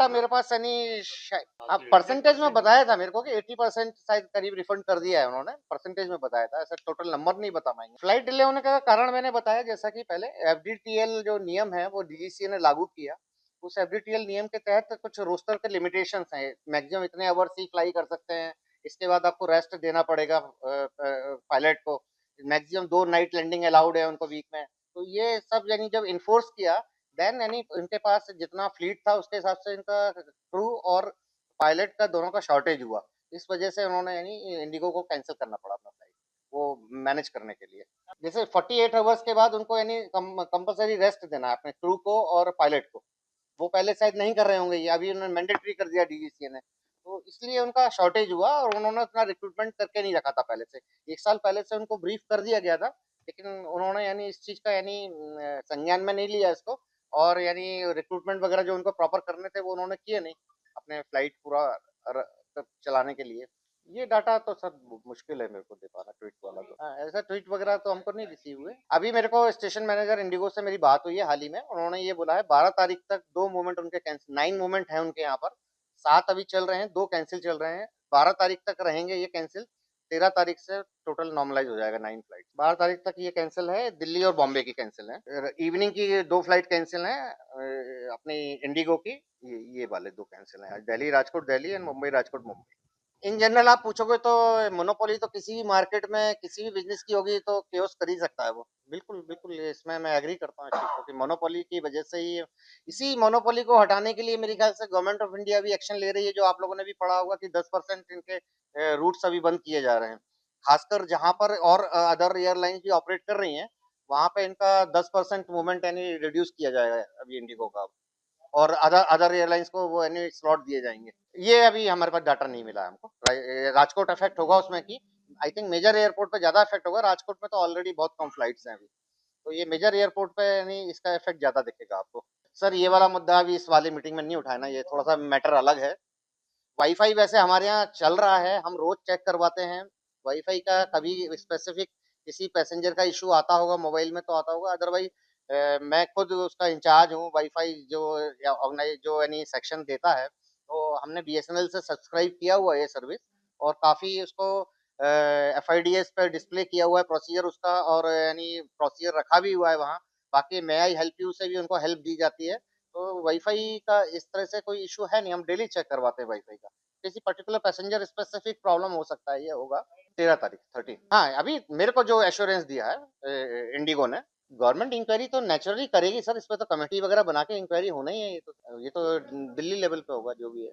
Data मेरे पास यानी अब परसेंटेज में बताया था मेरे को कि 80% शायद करीब रिफंड कर दिया है उन्होंने, परसेंटेज में बताया था, ऐसा टोटल नंबर नहीं बता पाएंगे। फ्लाइट डिले होने का कारण मैंने बताया, जैसा कि पहले एफडीटीएल जो नियम है वो डीजीसीए ने लागू किया। उस एफडीटीएल नियम के तहत कुछ रोस्टर के लिमिटेशंस हैं, मैक्सिमम इतने आवर्स ही फ्लाई कर सकते हैं, इसके बाद आपको रेस्ट देना पड़ेगा पायलट को, मैक्सिमम 2 नाइट लैंडिंग अलाउड है उनको वीक में। तो ये सब यानी जब इन्फोर्स किया, देन यानी इनके पास जितना फ्लीट था उसके हिसाब से इनका क्रू और पायलट का दोनों का शॉर्टेज हुआ। इस वजह से उन्होंने यानी इंडिगो को कैंसिल करना पड़ा अपना फ्लाइट, वो मैनेज करने के लिए। जैसे 48 आवर्स के बाद उनको यानी कंपल्सरी रेस्ट देना है अपने क्रू को और पायलट को। वो पहले शायद नहीं कर रहे होंगे, ये अभी उन्होंने मैंडेटरी कर दिया डीजीसीए ने, तो इसलिए उनका शॉर्टेज हुआ और उन्होंने उतना रिक्रूटमेंट करके नहीं रखा था पहले से। 1 साल पहले से उनको ब्रीफ कर दिया गया था, लेकिन उन्होंने यानी इस चीज़ का यानी संज्ञान में नहीं लिया इसको, और यानी रिक्रूटमेंट वगैरह जो उनको प्रॉपर करने थे वो उन्होंने किए नहीं अपने फ्लाइट पूरा चलाने के लिए। ये डाटा तो सर मुश्किल है मेरे को दे पाना ट्वीट वाला, तो ऐसा ट्वीट वगैरह तो हमको नहीं रिसीव हुए। अभी मेरे को स्टेशन मैनेजर इंडिगो से मेरी बात हुई है हाल ही में, उन्होंने ये बोला है 12 तारीख तक 2 मूवमेंट उनके कैंसिल, 9 मूवमेंट है उनके यहाँ पर, 7 अभी चल रहे हैं, 2 कैंसिल चल रहे हैं, 12 तारीख तक रहेंगे ये कैंसिल, 13 तारीख से टोटल नॉर्मलाइज हो जाएगा 9 फ्लाइट। 12 तारीख तक ये कैंसिल है, दिल्ली और बॉम्बे की कैंसिल है, इवनिंग की 2 फ्लाइट कैंसिल है अपनी इंडिगो की, ये वाले 2 कैंसिल हैं, Delhi Rajkot Delhi and Mumbai Rajkot Mumbai. In general आप पूछोगे तो मोनोपोली तो किसी भी मार्केट में किसी भी बिजनेस की होगी तो केओस कर ही सकता है वो। बिल्कुल बिल्कुल, इसमें मैं एग्री करता हूँ इस चीज को कि मोनोपोली की वजह से ही, इसी मोनोपोली को हटाने के लिए मेरे ख्याल से गवर्नमेंट ऑफ इंडिया भी एक्शन ले रही है, जो आप लोगों ने भी पढ़ा होगा कि 10% इनके रूट्स अभी बंद किए जा रहे हैं, खासकर जहां पर और अदर एयरलाइंस भी ऑपरेट कर रही हैं वहां पे इनका 10% मूवमेंट यानी रिड्यूस किया जाएगा अभी इंडिगो का, और अदर अदर एयरलाइंस को वो यानी स्लॉट दिए जाएंगे। ये अभी हमारे पास डाटा नहीं मिला है हमको। राजकोट इफेक्ट होगा उसमें की, आई थिंक मेजर एयरपोर्ट पे ज्यादा इफेक्ट होगा, राजकोट में तो ऑलरेडी बहुत कम फ्लाइट्स हैं अभी, तो ये मेजर एयरपोर्ट पे यानी इसका इफेक्ट ज्यादा दिखेगा आपको। सर ये वाला मुद्दा अभी इस वाली मीटिंग में नहीं उठाया ना, ये थोड़ा सा मैटर अलग है। वाईफाई वैसे हमारे यहाँ चल रहा है, हम रोज चेक करवाते हैं वाईफाई का, कभी स्पेसिफिक किसी पैसेंजर का इशू आता होगा मोबाइल में तो आता होगा, अदरवाइज मैं खुद उसका इंचार्ज हूँ वाईफाई जो ऑर्गेनाइज जो यानी सेक्शन देता है, तो हमने बीएसएनएल से सब्सक्राइब किया हुआ है ये सर्विस, और काफी उसको एफआईडीएस पे डिस्प्ले किया हुआ है प्रोसीजर उसका, और यानी प्रोसीजर रखा भी हुआ है वहाँ। बाकी मे आई हेल्प यू से भी उनको हेल्प दी जाती है, तो वाईफाई का इस तरह से कोई इशू है नहीं, हम डेली चेक करवाते हैं वाईफाई का। किसी पर्टिकुलर पैसेंजर स्पेसिफिक प्रॉब्लम हो सकता है, ये होगा 13 तारीख 13। हाँ अभी मेरे को जो एश्योरेंस दिया है इंडिगो ने, गवर्नमेंट इंक्वायरी तो नेचुरली करेगी सर, इस पे तो कमेटी वगैरह बना के इंक्वायरी होना ही है, ये तो दिल्ली लेवल पे होगा जो भी है।